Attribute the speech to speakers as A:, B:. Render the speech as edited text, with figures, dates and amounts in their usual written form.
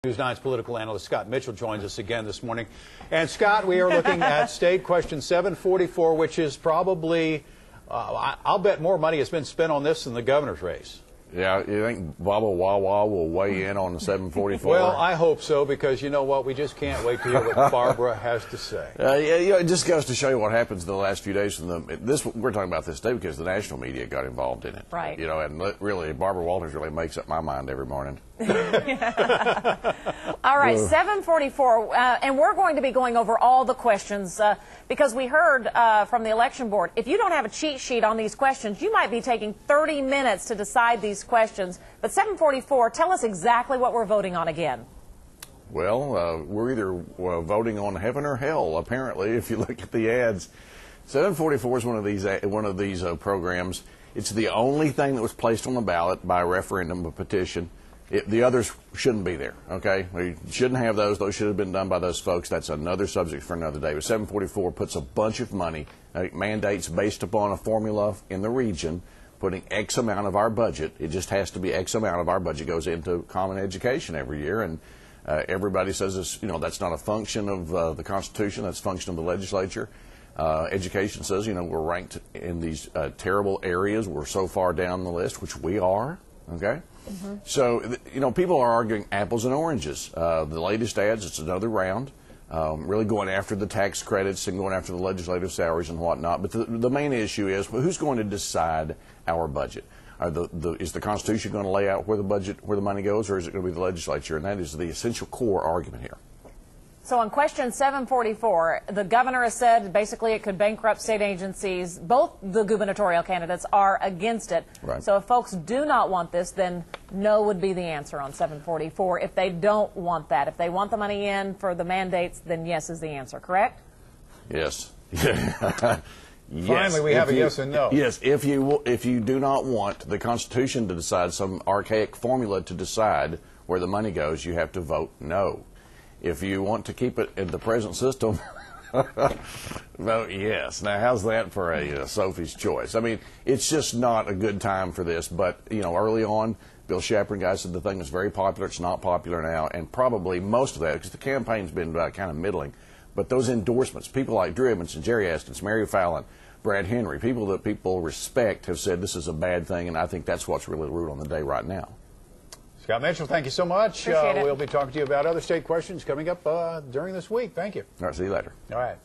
A: News 9's political analyst Scott Mitchell joins us again this morning. And Scott, we are looking at state question 744, which is probably, I'll bet more money has been spent on this than the governor's race.
B: Yeah, you think Baba Wawa will weigh in on the 744?
A: Well, I hope so, because you know what? We just can't wait to hear what Barbara has to say.
B: Yeah, it just goes to show you what happens in the last few days. We're talking about this today because the national media got involved in it.
C: Right.
B: You know, and really, Barbara Walters really makes up my mind every morning.
C: All right, 744, and we're going to be going over all the questions because we heard from the election board, if you don't have a cheat sheet on these questions, you might be taking 30 minutes to decide these questions. But 744, tell us exactly what we're voting on again.
B: Well, we're either voting on heaven or hell, apparently, if you look at the ads. 744 is one of these programs. It's the only thing that was placed on the ballot by referendum, a petition. The others shouldn't be there, okay? We shouldn't have those. Those should have been done by those folks. That's another subject for another day. But 744 puts a bunch of money, mandates based upon a formula in the region, putting X amount of our budget. It just has to be X amount of our budget goes into common education every year. And everybody says it's, that's not a function of the Constitution. That's a function of the legislature. Education says, we're ranked in these terrible areas. We're so far down the list, which we are, okay? Mm-hmm. So, people are arguing apples and oranges. The latest ads, it's another round, really going after the tax credits and going after the legislative salaries and whatnot. But the main issue is, who's going to decide our budget? Is the Constitution going to lay out where the money goes, or is it going to be the legislature? And that is the essential core argument here.
C: So on question 744, the governor has said basically it could bankrupt state agencies. Both the gubernatorial candidates are against it.
B: Right.
C: So if folks do not want this, then no would be the answer on 744. If they don't want that, if they want the money in for the mandates, then yes is the answer, correct?
B: Yes.
A: Finally, we have a yes and no.
B: Yes, if you do not want the Constitution to decide some archaic formula to decide where the money goes, you have to vote no. If you want to keep it in the present system, vote yes. Now, how's that for a Sophie's choice? I mean, it's just not a good time for this. But, early on, Bill Shapron guy said the thing was very popular. It's not popular now. And probably most of that, because the campaign's been kind of middling. But those endorsements, people like Drew Edmondson, Jerry Astons, Mary Fallon, Brad Henry, people that people respect have said this is a bad thing. And I think that's what's really the root on the day right now.
A: Scott Mitchell, thank you so much.
C: Appreciate it.
A: We'll be talking to you about other state questions coming up during this week. Thank you.
B: All right, see you later.
A: All right.